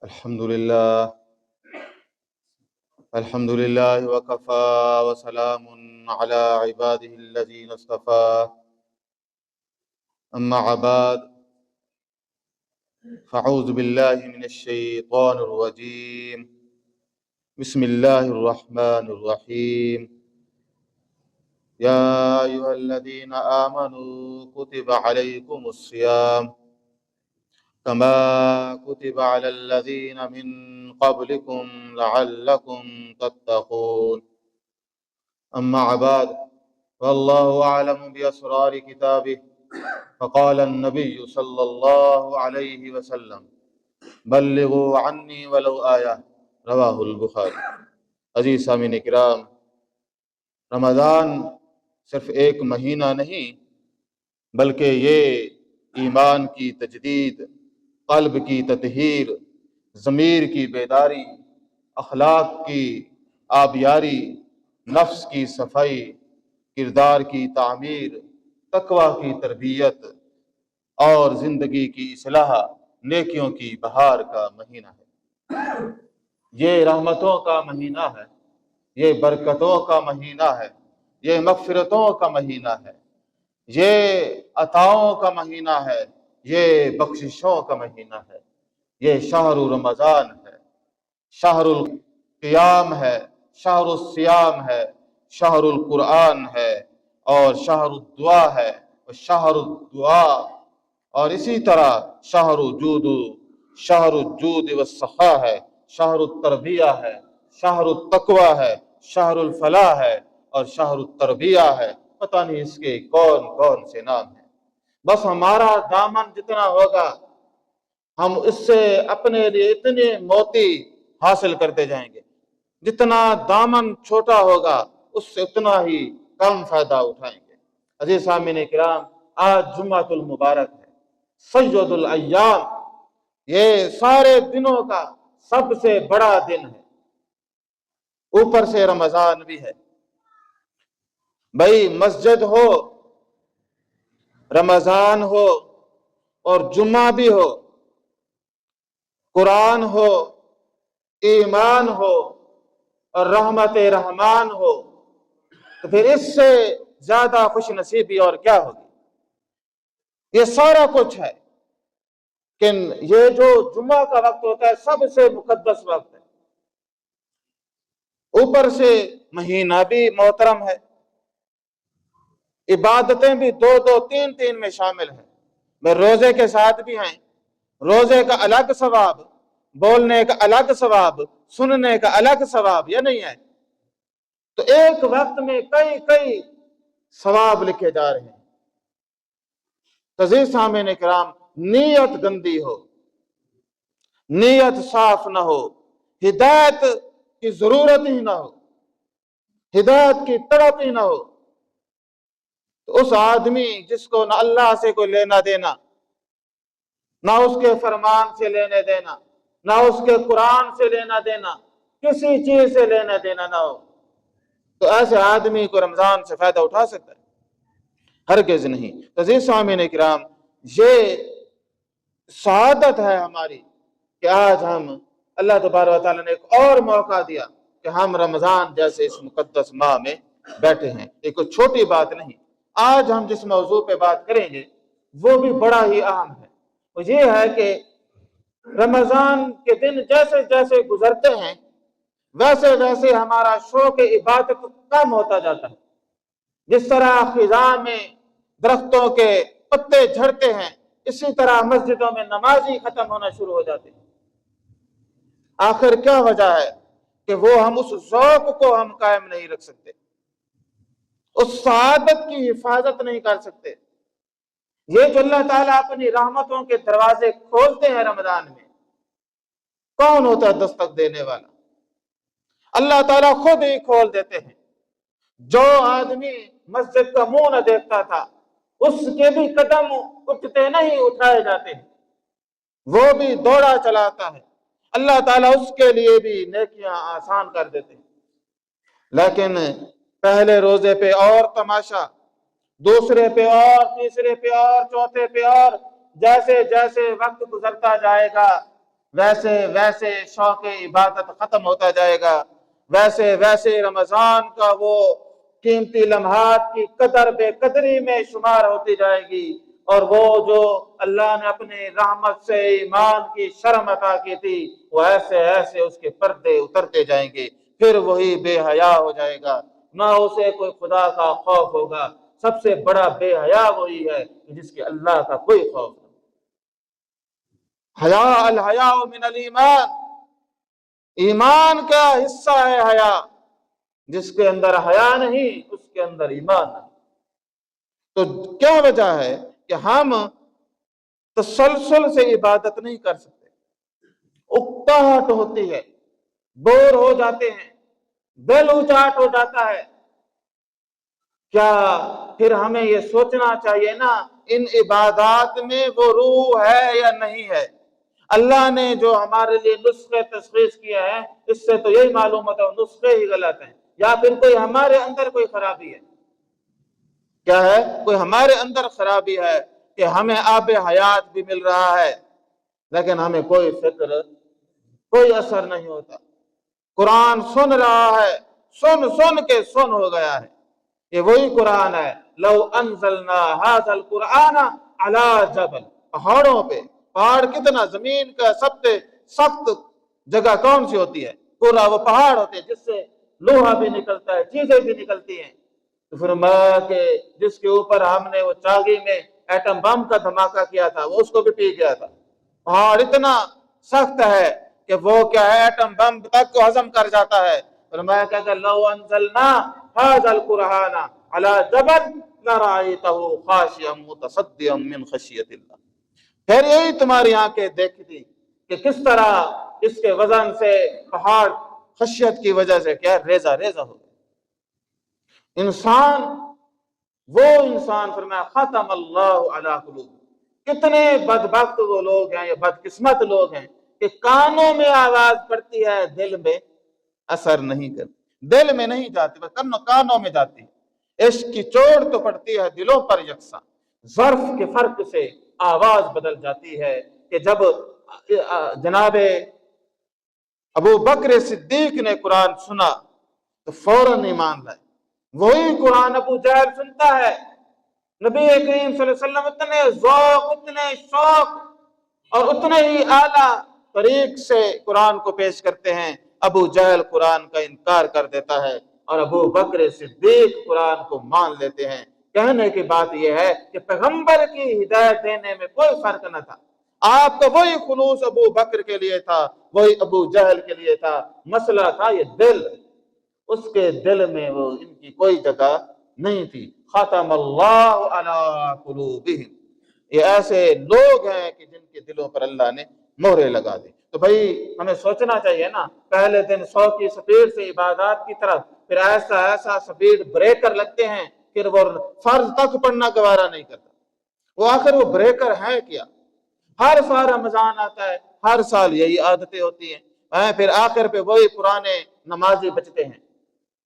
الحمد لله الحمد لله وكفى وسلام على عباده الذين اصطفى أما بعد فأعوذ بالله من الشيطان الرجيم بسم الله الرحمن الرحيم يا أيها الذين آمنوا كتب عليكم الصيام كما كتب على الذين من قبلكم لعلكم تتقون أما بعد والله أعلم بأسرار كتابه فقال النبي صلى الله عليه وسلم بلغوا عني ولو آية رواہ البخاری۔ عزیز سامعین کرام، رمضان صرف ایک مہینہ نہیں بلکہ یہ ایمان کی تجدید، قلب کی تطہیر، ضمیر کی بیداری، اخلاق کی آبیاری، نفس کی صفائی، کردار کی تعمیر، تقوی کی تربیت اور زندگی کی اصلاح، نیکیوں کی بہار کا مہینہ ہے۔ یہ رحمتوں کا مہینہ ہے، یہ برکتوں کا مہینہ ہے، یہ مغفرتوں کا مہینہ ہے، یہ عطاؤں کا مہینہ ہے، یہ بخششوں کا مہینہ ہے۔ یہ شہر رمضان ہے، شہر القیام ہے، شہر الصیام ہے، شہر القرآن ہے، اور شہر الدعا ہے، شہر الدعا، اور اسی طرح شہر الجود والسخا ہے، شہر التربیہ ہے، شہر التقوی ہے، شہر الفلاح ہے، اور شہر التربیہ ہے۔ پتہ نہیں اس کے کون کون سے نام ہیں۔ بس ہمارا دامن جتنا ہوگا ہم اس سے اپنے لیے اتنے موتی حاصل کرتے جائیں گے، جتنا دامن چھوٹا ہوگا اس سے اتنا ہی کم فائدہ اٹھائیں گے۔ عزیز سامعین کرام، آج جمعۃ المبارک ہے، سید الایام، یہ سارے دنوں کا سب سے بڑا دن ہے، اوپر سے رمضان بھی ہے۔ بھائی مسجد ہو، رمضان ہو اور جمعہ بھی ہو، قرآن ہو، ایمان ہو اور رحمت رحمان ہو، تو پھر اس سے زیادہ خوش نصیبی اور کیا ہوگی؟ یہ سارا کچھ ہے، لیکن یہ جو جمعہ کا وقت ہوتا ہے سب سے مقدس وقت ہے، اوپر سے مہینہ بھی محترم ہے، عبادتیں بھی دو دو تین تین میں شامل ہیں، میں روزے کے ساتھ بھی ہیں، روزے کا الگ ثواب، بولنے کا الگ ثواب، سننے کا الگ ثواب، یہ نہیں ہے؟ تو ایک وقت میں کئی ثواب لکھے جا رہے ہیں۔ عزیز سامعین کرام، نیت گندی ہو، نیت صاف نہ ہو، ہدایت کی ضرورت ہی نہ ہو، ہدایت کی تڑپ ہی نہ ہو، تو اس آدمی جس کو نہ اللہ سے کوئی لینا دینا، نہ اس کے فرمان سے لینے دینا، نہ اس کے قرآن سے لینا دینا، کسی چیز سے لینا دینا نہ ہو، تو ایسے آدمی کو رمضان سے فائدہ اٹھا سکتا ہے؟ ہرگز نہیں۔ عزیز سامعین کرام، یہ سعادت ہے ہماری کہ آج ہم اللہ تبارک و تعالیٰ نے ایک اور موقع دیا کہ ہم رمضان جیسے اس مقدس ماہ میں بیٹھے ہیں۔ یہ کوئی چھوٹی بات نہیں۔ آج ہم جس موضوع پہ بات کریں گے وہ بھی بڑا ہی اہم ہے، وہ یہ ہے کہ رمضان کے دن جیسے جیسے گزرتے ہیں ویسے ویسے ہمارا شوق عبادت کم ہوتا جاتا ہے۔ جس طرح خزاں میں درختوں کے پتے جھڑتے ہیں، اسی طرح مسجدوں میں نمازی ختم ہونا شروع ہو جاتے ہیں۔ آخر کیا وجہ ہے کہ وہ ہم اس ذوق کو ہم قائم نہیں رکھ سکتے، اس سعادت کی حفاظت نہیں کر سکتے؟ یہ جو اللہ تعالیٰ اپنی رحمتوں کے دروازے کھولتے ہیں رمضان میں، کون ہوتا ہے دستک دینے والا؟ اللہ تعالیٰ خود ہی کھول دیتے ہیں۔ جو آدمی مسجد کا منہ نہ دیکھتا تھا اس کے بھی قدم اٹھتے نہیں اٹھائے جاتے ہیں، وہ بھی دوڑا چلاتا ہے، اللہ تعالیٰ اس کے لیے بھی نیکیاں آسان کر دیتے ہیں۔ لیکن پہلے روزے پہ اور تماشا، دوسرے پہ اور، تیسرے پہ اور، چوتھے پہ اور، جیسے جیسے وقت گزرتا جائے گا ویسے ویسے شوق عبادت ختم ہوتا جائے گا، ویسے ویسے رمضان کا وہ قیمتی لمحات کی قدر بے قدری میں شمار ہوتی جائے گی، اور وہ جو اللہ نے اپنی رحمت سے ایمان کی شرم عطا کی تھی وہ ایسے ایسے اس کے پردے اترتے جائیں گے، پھر وہی بے حیا ہو جائے گا، نہ اسے کوئی خدا کا خوف ہوگا۔ سب سے بڑا بے حیا وہی ہے جس کے اللہ کا کوئی خوف نہیں۔ حیا، الحیاء من الایمان، ایمان کا حصہ ہے حیا، جس کے اندر حیا نہیں اس کے اندر ایمان نہیں۔ تو کیا وجہ ہے کہ ہم تسلسل سے عبادت نہیں کر سکتے، اکتاہٹ ہوتی ہے، بور ہو جاتے ہیں، دل اچاٹ ہو جاتا ہے۔ کیا پھر ہمیں یہ سوچنا چاہیے نا ان عبادات میں وہ روح ہے یا نہیں ہے؟ اللہ نے جو ہمارے لیے نسخے تشخیص کیا ہے اس سے تو یہی معلوم ہوتا ہے نسخے ہی غلط ہیں، یا پھر کوئی ہمارے اندر کوئی خرابی ہے۔ کیا ہے؟ کوئی ہمارے اندر خرابی ہے کہ ہمیں آب حیات بھی مل رہا ہے لیکن ہمیں کوئی فکر، کوئی اثر نہیں ہوتا۔ قرآن سن رہا ہے، سن سن کے سن ہو گیا ہے۔ یہ وہی قرآن ہے، لو انزلنا هذا القرآن على جبل، پہاڑوں پہ، پہاڑ کتنا، زمین کا سب سے سخت جگہ کون سی ہوتی ہے؟ پورا وہ پہاڑ ہوتے ہیں جس سے لوہا بھی نکلتا ہے، چیزیں بھی نکلتی ہیں۔ تو فرمایا کہ جس کے اوپر ہم نے وہ چاگی میں ایٹم بم کا دھماکہ کیا تھا وہ اس کو بھی پی گیا تھا۔ پہاڑ اتنا سخت ہے کہ وہ کیا ہے، ایٹم بم تک کو ہضم کر جاتا ہے۔ فرمایا کہ لو انزلنا هذا القرآن على جبل لرأيته خاشعا متصدعا من خشية الله۔ پھر یہی تمہاری آنکھیں دیکھتی کہ کس طرح اس کے وزن سے پہاڑ خشیت کی وجہ سے کیا ریزہ ریزہ ہو گیا۔ انسان، وہ انسان، فرمایا ختم اللہ علی قلوب، کتنے بدبخت وہ لوگ ہیں، یہ بدقسمت لوگ ہیں کہ کانوں میں آواز پڑتی ہے، دل میں اثر نہیں کرتی، دل میں نہیں جاتی، بس کانوں میں جاتی ہے۔ عشق کی چوٹ تو پڑتی ہے دلوں پر یکساں، ظرف کے فرق سے آواز بدل جاتی ہے کہ جب جناب ابو بکر صدیق نے قرآن سنا تو فوراً ایمان لائے۔ وہی قرآن ابو جہل سنتا ہے، نبی کریم صلی اللہ علیہ وسلم اتنے ذوق، اتنے شوق اور اتنے ہی اعلیٰ طریق سے قرآن کو پیش کرتے ہیں، ابو جہل قرآن کا انکار کر دیتا ہے اور ابو بکر صدیق قرآن کو مان لیتے ہیں۔ کہنے کی بات یہ ہے کہ پیغمبر کی ہدایت دینے میں کوئی فرق نہ تھا، آپ کا وہی خلوص ابو بکر کے لیے تھا، وہی ابو جہل کے لیے تھا، مسئلہ تھا یہ دل، اس کے دل میں وہ ان کی کوئی جگہ نہیں تھی۔ ختم اللہ علی قلوبہم، یہ ایسے لوگ ہیں کہ جن کے دلوں پر اللہ نے مہرے لگا دی۔ تو بھائی ہمیں سوچنا چاہیے نا، پہلے دن 100 کی سپیڈ سے عبادات کی طرف، پھر ایسا ایسا سپیڈ بریکر لگتے ہیں، پھر وہ فرض تک پڑھنا گوارا نہیں کرتا۔ وہ آخر وہ بریکر ہے کیا؟ ہر سال رمضان آتا ہے، ہر سال یہی عادتیں ہوتی ہیں، پھر آخر پہ وہی پرانے نمازی بچتے ہیں،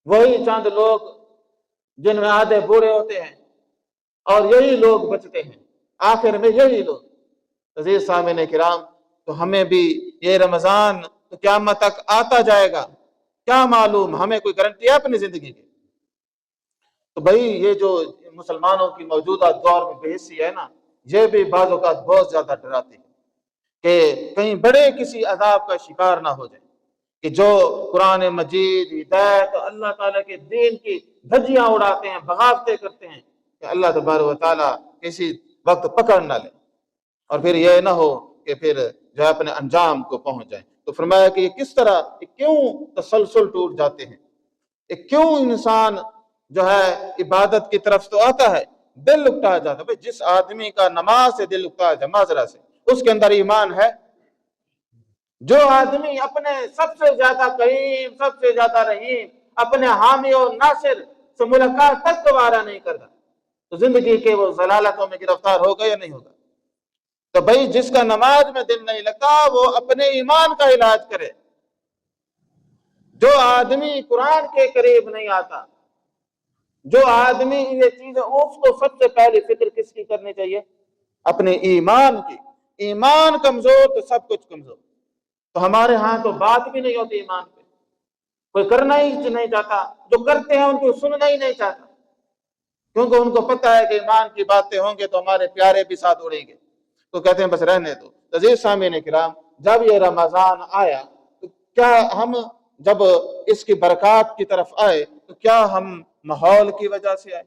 وہی چند لوگ جن میں آدھے بوڑھے ہوتے ہیں اور یہی لوگ بچتے ہیں، آخر میں یہی لوگ۔ عزیز سامعین کرام، تو ہمیں بھی یہ رمضان تو قیامت تک آتا جائے گا، کیا معلوم، ہمیں کوئی گارنٹی ہے اپنی زندگی کی؟ تو بھائی یہ جو مسلمانوں کی موجودہ دور میں بے حسی ہے نا، یہ بھی بعض اوقات بہت زیادہ ڈراتی ہے کہ کہیں بڑے کسی عذاب کا شکار نہ ہو جائے، کہ جو قرآن مجید، ہدایت، اللہ تعالیٰ کے دین کی دھجیاں اڑاتے ہیں، بغاوتیں کرتے ہیں، کہ اللہ تبارک و تعالیٰ کسی وقت پکڑ نہ لے اور پھر یہ نہ ہو کہ پھر جو اپنے انجام کو پہنچ جائیں۔ تو فرمایا کہ یہ کس طرح، کیوں تسلسل ٹوٹ جاتے ہیں، کیوں انسان جو ہے عبادت کی طرف تو آتا ہے دل اکتا جاتا ہے۔ جس آدمی کا نماز سے دل اکتا ہے، معذرہ سے، اس کے اندر ایمان ہے؟ جو آدمی اپنے سب سے زیادہ کریم، سب سے زیادہ رحیم، اپنے حامی اور ناصر سے ملاقات تک گوارا نہیں کرتا، تو زندگی کے وہ ضلالتوں میں گرفتار ہوگا یا نہیں ہوگا؟ تو بھائی جس کا نماز میں دل نہیں لگتا وہ اپنے ایمان کا علاج کرے۔ جو آدمی قرآن کے قریب نہیں آتا، جو آدمی یہ چیزیں، اس کو سب سے پہلے فکر کس کی کرنی چاہیے؟ اپنے ایمان کی۔ ایمان کمزور تو سب کچھ کمزور۔ تو ہمارے ہاں تو بات بھی نہیں ہوتی ایمان پہ، کوئی کرنا ہی نہیں چاہتا، جو کرتے ہیں ان کو سننا ہی نہیں چاہتا، کیونکہ ان کو پتہ ہے کہ ایمان کی باتیں ہوں گے تو ہمارے پیارے بھی ساتھ اڑیں گے، تو کہتے ہیں بس رہنے دو۔ عزیز سامعین کرام، جب یہ رمضان آیا تو کیا ہم جب اس کی برکات کی طرف آئے تو کیا ہم ماحول کی وجہ سے آئے،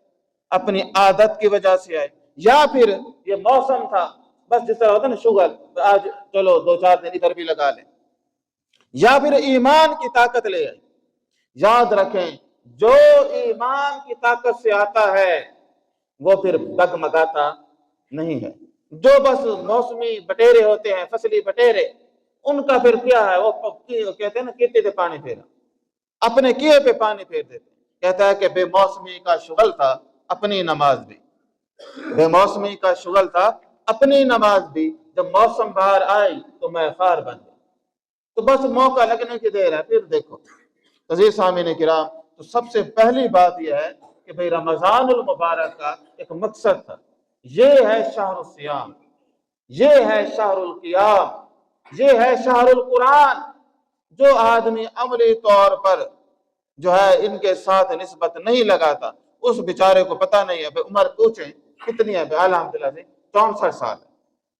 اپنی عادت کی وجہ سے آئے، یا پھر یہ موسم تھا، بس جس طرح ہوتا ہے نا شوگر، آج چلو 2-4 دن ادھر بھی لگا لیں، یا پھر ایمان کی طاقت لے آئے؟ یاد رکھیں، جو ایمان کی طاقت سے آتا ہے وہ پھر ڈگمگاتا نہیں ہے۔ جو بس موسمی بٹیرے ہوتے ہیں، فصلی بٹیرے، ان کا پھر کیا ہے، وہ کہتے ہیں نا کیتے پہ پانی پھیرا، اپنے کیے پہ پانی پھیر دیتے۔ کہتا ہے کہ بے موسمی کا شغل تھا اپنی نماز بھی، بے موسمی کا شغل تھا اپنی نماز بھی، جب موسم باہر آئی تو میں خار بن گیا۔ تو بس موقع لگنے کی دیر ہے، پھر دیکھو۔ عزیز سامعین کرام، تو سب سے پہلی بات یہ ہے کہ بھئی رمضان المبارک کا ایک مقصد تھا، یہ ہے شہر الصیام، یہ ہے شہر القیام، یہ ہے شہر القرآن۔ جو آدمی عملی طور پر جو ہے ان کے ساتھ نسبت نہیں لگاتا، اس بیچارے کو پتہ نہیں ہے۔ عمر پوچھیں کتنی ہے؟ الحمدللہ سے 64 سال ہے،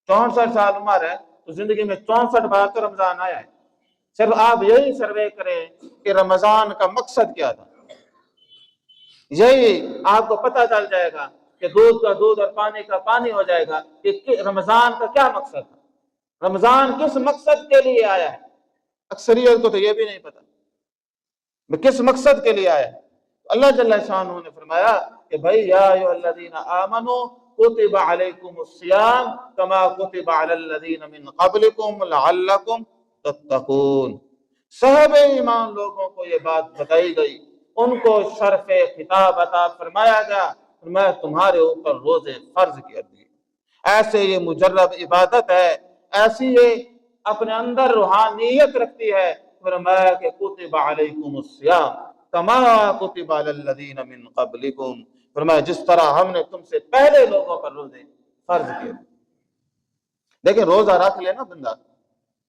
64 سال عمر ہے، تو زندگی میں 64 بار تو رمضان آیا ہے۔ صرف آپ یہی سروے کریں کہ رمضان کا مقصد کیا تھا، یہی آپ کو پتہ چل جائے گا کہ دودھ کا دودھ اور پانی کا پانی ہو جائے گا کہ رمضان کا کیا مقصد تھا، رمضان کس مقصد کے لیے آیا ہے۔ اکثریت کو تو یہ بھی نہیں پتا کس مقصد کے لیے آیا ہے۔ اللہ جل شانہ نے فرمایا کہ بھائی یا ایھا الذین آمنوا کتب علیکم الصیام کما کتب علی الذین من قبلکم لعلکم تتقون۔ صاحب ایمان لوگوں کو یہ بات بتائی گئی، ان کو شرف خطاب عطا فرمایا گیا، میں تمہارے اوپر روزے فرض کر دیے۔ ایسے یہ مجرب عبادت ہے، ایسی یہ اپنے اندر روحانیت رکھتی ہے۔ فرمایا کہ کتب علیکم الصیام کما کتب علی الذین من قبلکم، فرمایا جس طرح ہم نے تم سے پہلے لوگوں پر روزے فرض کیے۔ لیکن روزہ رکھ لے نا بندہ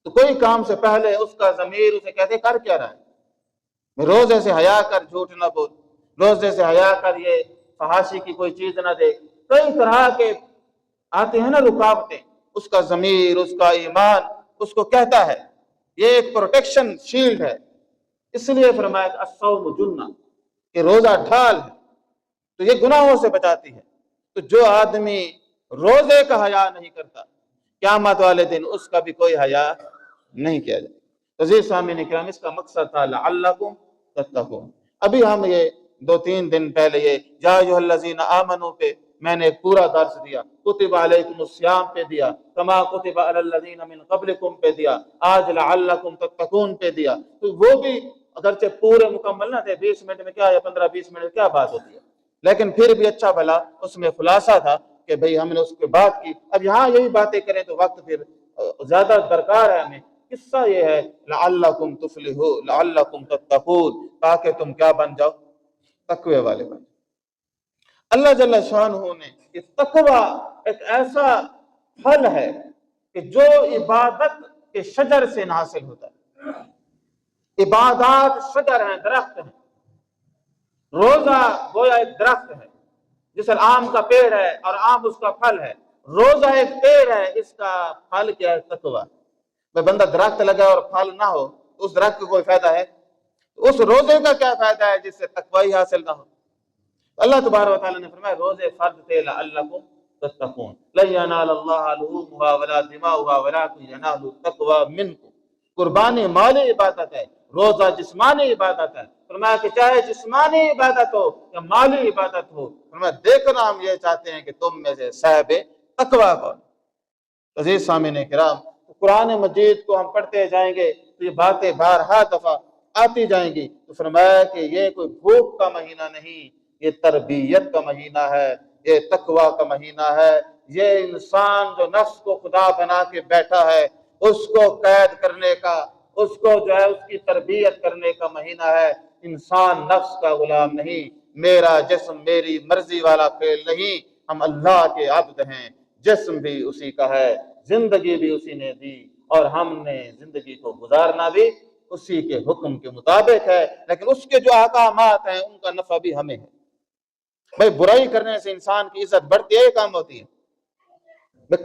تو کوئی کام سے پہلے اس کا ضمیر اسے کہتے کر کیا رہا ہے، روزے سے حیا کر، جھوٹ نہ بول، روزے سے حیا کر، یہ فحاشی کی کوئی چیز نہ دے، کئی طرح کے آتے ہیں نا رکاوٹیں، اس کا ضمیر، اس کا ایمان اس کو کہتا ہے، یہ ایک پروٹیکشن شیلڈ ہے۔ اس لیے فرمایا کہ الصوم جنہ، کہ روزہ ڈھال ہے، تو یہ گناہوں سے بچاتی ہے۔ تو جو آدمی روزے کا حیا نہیں کرتا، قیامت والے دن اس کا بھی کوئی حیا نہیں کیا جائے۔ عزیز سامعین کرام، اس کا مقصد تھا لعلکم تتقون۔ ابھی ہم یہ 2-3 دن پہلے یہ یا ایھا الذین آمنوا پہ میں نے ایک پورا درس دیا، کتب علیکم الصیام پہ دیا، کما کتب علی الذین من قبلکم پہ دیا، آج لعلکم تتقون پہ دیا۔ تو وہ بھی اگرچہ پورے مکمل نہ تھے، 20 منٹ میں کیا ہے، 15-20 منٹ کیا بات ہوتی ہے، لیکن پھر بھی اچھا بھلا اس میں خلاصہ تھا کہ بھئی ہم نے اس کے بات کی۔ اب یہاں یہی باتیں کریں تو وقت پھر زیادہ درکار ہے ہمیں۔ قصہ یہ ہے لعلکم تفلحون، لعلکم تتقون، تاکہ تم کیا بن جاؤ، تقوی والے بن جاؤ۔ اللہ جل شانہ نے یہ تقوی ایک ایسا پھل ہے کہ جو عبادت کے شجر سے حاصل ہوتا ہے۔ عبادات شجر ہیں، درخت ہیں، روزہ گویا ایک درخت ہے، جیسے آم کا پیڑ ہے اور آم اس کا پھل ہے، روزہ ایک پیڑ ہے، اس کا پھل کیا ہے، تقوی۔ بندہ درخت لگا اور پھل نہ ہو تو اس درخت کو کوئی فائدہ ہے؟ اس روزے کا کیا فائدہ ہے جس سے تقوی حاصل نہ ہو؟ اللہ تبارک و تعالیٰ نے فرمایا روزے فرض تھے لعلکم تتقون، لن ینال اللہ لحومها ولا دماؤها ولکن ینالہ التقوی منکم۔ قربانی مالی عبادت ہے، روزہ جسمانی عبادت ہے۔ فرمایا کہ چاہے جسمانی عبادت ہو یا مالی عبادت ہو، فرمایا دیکھنا ہم یہ چاہتے ہیں کہ تم میں سے صاحب تقوی کون۔ عزیز سامعین کرام، قرآن مجید کو ہم پڑھتے جائیں گے تو یہ باتیں بارہا دفعہ آتی جائیں گی۔ تو فرمایا کہ یہ کوئی بھوک کا مہینہ نہیں، یہ تربیت کا مہینہ ہے، یہ تقوی کا مہینہ ہے، یہ انسان جو نفس کو خدا بنا کے بیٹھا ہے اس کو قید کرنے کا، اس کو جو ہے اس کی تربیت کرنے کا مہینہ ہے۔ انسان نفس کا غلام نہیں، میرا جسم میری مرضی والا فعل نہیں، ہم اللہ کے عبد ہیں، جسم بھی اسی کا ہے، زندگی بھی اسی نے دی، اور ہم نے زندگی کو گزارنا بھی اسی کے حکم کے مطابق ہے، لیکن اس کے جو احکامات ہیں ان کا نفع بھی ہمیں ہے۔ بھائی برائی کرنے سے انسان کی عزت بڑھتی ہے، کم ہوتی ہے؟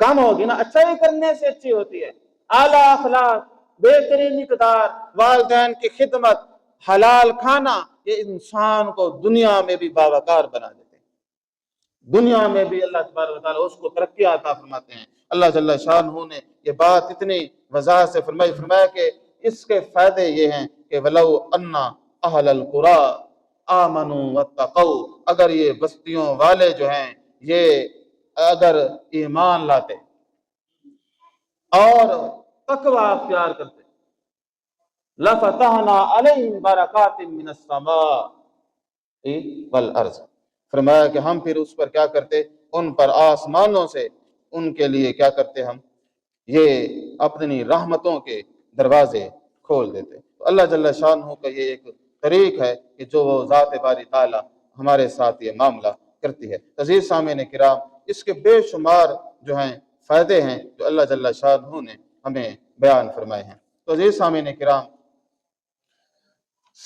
کم ہوگی نا، اچھائی کرنے سے اچھی ہوتی ہے۔ اعلیٰ اخلاق، بہترین اقدار، والدین کی خدمت، حلال کھانا، یہ انسان کو دنیا میں بھی باوقار بنا دیتے ہیں، دنیا میں بھی اللہ تبارک و تعالیٰ اس کو ترقی عطا فرماتے ہیں۔ اللہ جل شانہ نے یہ بات اتنی وضاحت سے فرمایا کہ اس کے فائدے یہ ہیں کہ وَلَوْ أَنَّ أَهْلَ الْقُرَىٰ آمَنُوا وَاتَّقَوْا، اگر یہ بستیوں والے جو ہیں یہ اگر ایمان لاتے اور تقوی اختیار کرتے، لَفَتَحْنَا عَلَيْهِمْ بَرَكَاتٍ مِّنَ السَّمَاءِ وَالْأَرْضِ، فرمایا کہ ہم پھر اس پر کیا کرتے، ان پر آسمانوں سے ان کے لیے کیا کرتے، ہم یہ اپنی رحمتوں کے دروازے کھول دیتے۔ تو اللہ جل شانہ کا یہ ایک طریق ہے کہ جو وہ ذات باری تعالیٰ ہمارے ساتھ یہ معاملہ کرتی ہے۔ عزیز سامعین کرام، اس کے بے شمار جو ہیں فائدے ہیں جو اللہ جل شانہ نے ہمیں بیان فرمائے ہیں۔ تو عزیز سامعین کرام،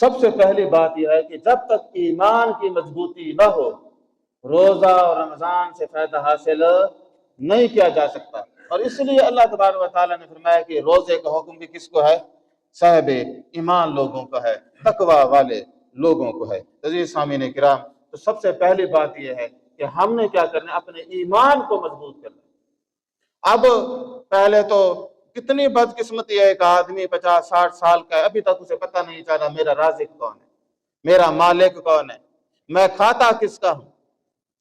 سب سے پہلی بات یہ ہے کہ جب تک ایمان کی مضبوطی نہ ہو، روزہ اور رمضان سے فائدہ حاصل نہیں کیا جا سکتا۔ اور اس لیے اللہ تبارک و تعالیٰ نے فرمایا کہ روزے کا حکم بھی کس کو ہے؟ صاحب ایمان لوگوں کا ہے، تقوی والے لوگوں کو ہے۔ عزیز سامعین کرام، تو سب سے پہلی بات یہ ہے کہ ہم نے کیا کرنا ہے، اپنے ایمان کو مضبوط کرنا ہے۔ اب پہلے تو کتنی بدقسمتی ہے، ایک آدمی 50-60 سال کا ہے، ابھی تک اسے پتہ نہیں چلا میرا رازق کون ہے، میرا مالک کون ہے، میں کھاتا کس کا ہوں۔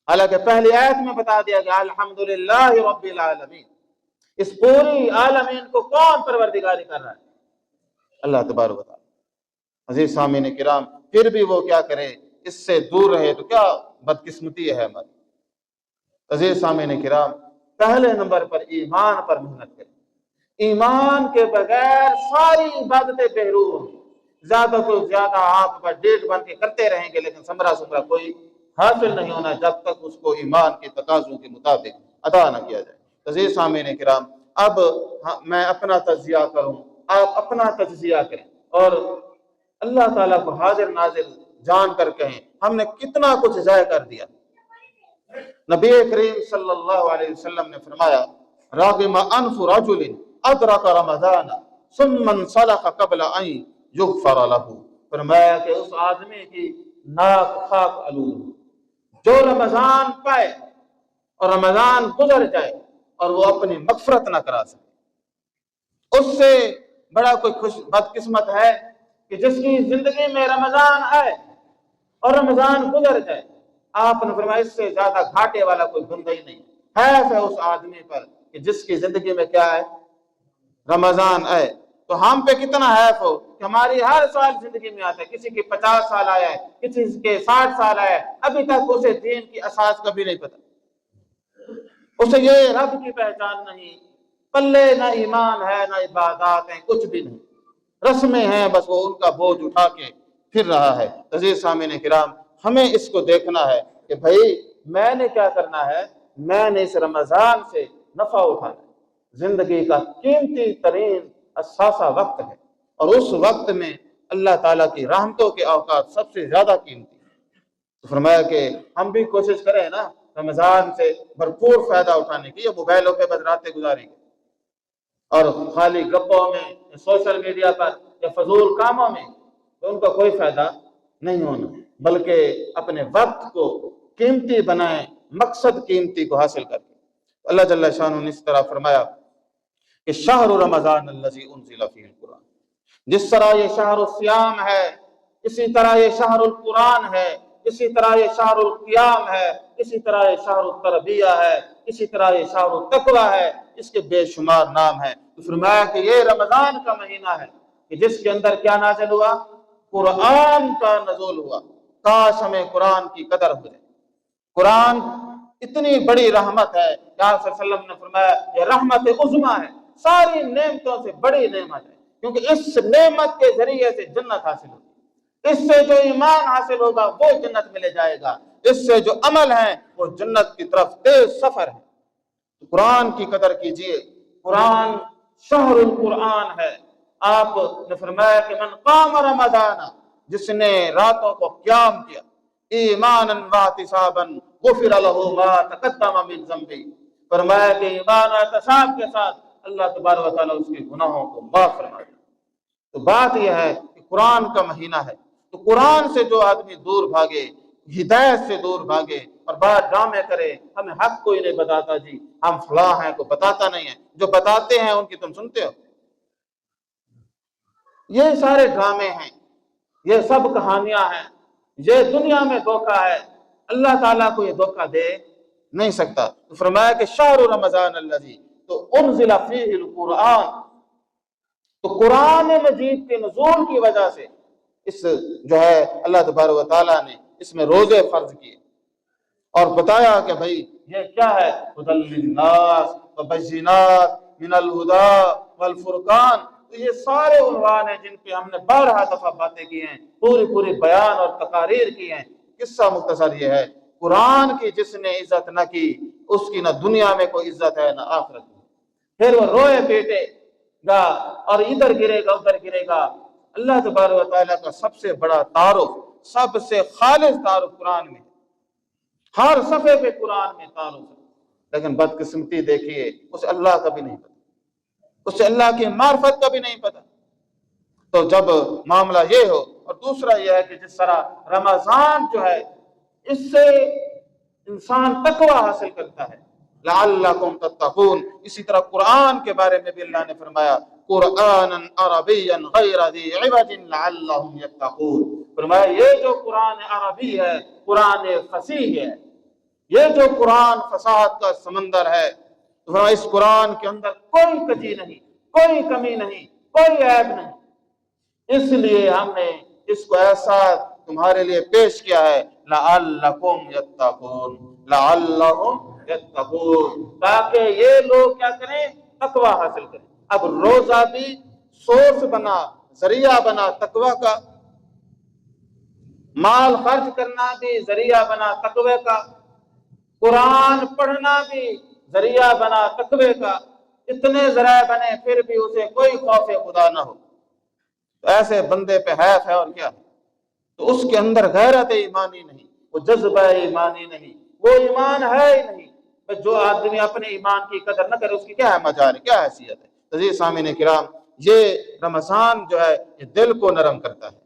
حالانکہ پہلی آیت میں بتا دیا گیا الحمدللہ رب العالمین، اس پوری عالمین کو کون پروردگاری کر رہا ہے؟ اللہ تبارک و تعالیٰ۔ عزیز سامعین کرام، پھر بھی وہ کیا کرے، اس سے دور رہے تو کیا بدقسمتی ہے ہماری۔ عزیز سامعین کرام، پہلے نمبر پر ایمان پر محنت کریں۔ ایمان کے بغیر ساری عبادتیں بہرو ہوں گی، زیادہ تو زیادہ آپ پر ڈیٹ بن کے کرتے رہیں گے، لیکن ثمرہ کوئی حاصل نہیں ہونا جب تک اس کو ایمان کے تقاضوں کے مطابق ادا نہ کیا جائے۔ عزیز سامعین کرام، اب میں اپنا تجزیہ کروں، آپ اپنا تجزیہ کریں اور اللہ تعالیٰ کو حاضر ناظر جان کر کہیں ہم نے کتنا کچھ ضائع کر دیا۔ نبی کریم صلی اللہ علیہ وسلم نے فرمایا راغم انف رجل ادرک رمضان ثم انسلخ قبل ان یغفر له، فرمایا کہ اس آدمی کی ناک خاک آلود جو رمضان پائے اور رمضان گزر جائے اور وہ اپنی مغفرت نہ کرا سکے، اس سے بڑا کوئی بدقسمت ہے کہ جس کی زندگی میں رمضان آئے اور رمضان گزر جائے۔ آپ نے فرمایا اس سے زیادہ گھاٹے والا کوئی بندہ ہی نہیں۔ حیف ہے اس آدمی پر کہ جس کی زندگی میں کیا ہے، رمضان آئے۔ تو ہم پہ کتنا حیف ہو کہ ہماری ہر سال زندگی میں آتا ہے، کسی کے 50 سال آیا ہے، کسی کے 60 سال آیا ہے، ابھی تک اسے دین کی اساس کبھی نہیں پتہ، اسے یہ رب کی پہچان نہیں، پلے نہ ایمان ہے نہ عبادات ہیں، کچھ بھی نہیں، رسمیں ہیں، بس وہ ان کا بوجھ اٹھا کے پھر رہا ہے۔ عزیز سامعین کرام، ہمیں اس کو دیکھنا ہے کہ بھائی میں نے کیا کرنا ہے، میں نے اس رمضان سے نفع اٹھانا ہے۔ زندگی کا قیمتی ترین اثاثہ وقت ہے، اور اس وقت میں اللہ تعالیٰ کی رحمتوں کے اوقات سب سے زیادہ قیمتی ہے۔ تو فرمایا کہ ہم بھی کوشش کریں نا رمضان سے بھرپور فائدہ اٹھانے کی، یہ موبائلوں پہ بس راتیں گزاریں گے اور خالی گپوں میں، سوشل میڈیا پر یا فضول کاموں میں، تو ان کا کوئی فائدہ نہیں ہونا، بلکہ اپنے وقت کو قیمتی بنائیں، مقصد قیمتی کو حاصل کریں۔ اللہ جل شانہ نے اس طرح فرمایا کہ شہر رمضان الذی انزل فیہ القرآن، جس طرح یہ شہر الصیام ہے، اسی طرح یہ شہر القرآن ہے، اسی طرح یہ شہر القیام ہے، اسی طرح یہ شہر التربیہ ہے، اسی طرح یہ شہر التقوی ہے، اس کے بے شمار نام ہیں۔ تو فرمایا کہ یہ رمضان کا مہینہ ہے کہ جس کے اندر کیا نازل ہوا، قرآن کا نزول ہوا۔ کاش ہمیں قرآن کی قدر ہو جائے۔ قرآن اتنی بڑی رحمت ہے، آپ صلی اللہ علیہ وسلم نے فرمایا یہ رحمت عظمیٰ ہے، ساری نعمتوں سے بڑی نعمت ہے، کیونکہ اس نعمت کے ذریعے سے جنت حاصل ہوگی، اس سے جو ایمان حاصل ہوگا وہ جنت میں لے جائے گا، اس سے جو عمل ہے وہ جنت کی طرف تیز سفر ہے۔ قرآن کی قدر کیجئے، قرآن شہر القرآن ہے۔ آپ نے فرمایا کہ من قام رمضان، جس نے راتوں کو قیام کیا، ایمانا واحتسابا غفر له ما تقدم من ذنبه، فرمایا کہ ایمان اور احتساب کے ساتھ اللہ تبارک و تعالیٰ اس کے گناہوں کو معاف فرما دے۔ تو بات یہ ہے کہ قرآن کا مہینہ ہے، تو قرآن سے جو آدمی دور بھاگے، ہدایت سے دور بھاگے اور بات ڈرامے کرے، ہمیں حق کوئی نہیں بتاتا جی، ہم فلاں ہیں، کو بتاتا نہیں ہے، جو بتاتے ہیں ان کی تم سنتے ہو۔ یہ سارے ڈرامے ہیں، یہ سب کہانیاں ہیں، یہ دنیا میں دھوکہ ہے، اللہ تعالیٰ کو یہ دھوکہ دے نہیں سکتا۔ تو فرمایا کہ شہر رمضان الذی تو انزل فیہ القرآن، تو قرآن مجید کے نزول کی وجہ سے اس جو ہے اللہ تبارک و تعالیٰ نے اس میں روزے فرض کیے اور بتایا کہ بھائی یہ کیا ہے، ھدی للناس وبینات من الہدی والفرقان۔ تو یہ سارے عنوان ہیں جن پہ ہم نے 12 دفعہ باتیں کی ہیں، پوری بیان اور تقاریر کی ہیں۔ قصہ مختصر یہ ہے، قرآن کی جس نے عزت نہ کی اس کی نہ دنیا میں کوئی عزت ہے نہ آخرت میں۔ پھر وہ روئے پیٹے گا اور ادھر گرے گا ادھر گرے گا۔ اللہ تبارک و تعالیٰ کا سب سے بڑا تعارف، سب سے خالص تعارف قرآن میں، ہر صفحے پہ قرآن میں تعارف ہے، لیکن بدقسمتی دیکھیے اسے اللہ کا بھی نہیں پتا، اسے اللہ کی معرفت کا بھی نہیں پتا۔ تو جب معاملہ یہ ہو، اور دوسرا یہ ہے کہ جس طرح رمضان جو ہے اس سے انسان تقوی حاصل کرتا ہے، لعلکم تتقون، اسی طرح قرآن کے بارے میں بھی اللہ نے فرمایا قرآنا عربیا غیر ذی عوج لعلہم یتقون، فرمایا یہ جو قرآن عربی ہے، قرآن فصیح ہے، یہ جو قرآن فصاحت کا سمندر ہے، فرمایا اس قرآن کے اندر کوئی کجی نہیں، کوئی کمی نہیں، کوئی عیب نہیں، اس لیے ہم نے اس کو ایسا تمہارے لیے پیش کیا ہے لعلکم یتقون، لعلہم یتقون، تاکہ یہ لوگ کیا کریں، تقوی حاصل کریں۔ اب روزہ بھی سورس بنا، ذریعہ بنا تقوی کا، مال خرچ کرنا بھی ذریعہ بنا تقوی کا، قرآن پڑھنا بھی ذریعہ بنا تقوی کا، اتنے ذرائع بنے پھر بھی اسے کوئی خوف خدا نہ ہو، تو ایسے بندے پہ حیف ہے اور کیا ہے۔ تو اس کے اندر غیرت ایمانی نہیں، وہ جذبہ ایمانی نہیں، وہ ایمان ہے ہی نہیں۔ جو آدمی اپنے ایمان کی قدر نہ کرے اس کی کیا ہے مجال، کیا حیثیت ہے۔ عزیز سامعین کرام، یہ رمضان جو ہے یہ دل کو نرم کرتا ہے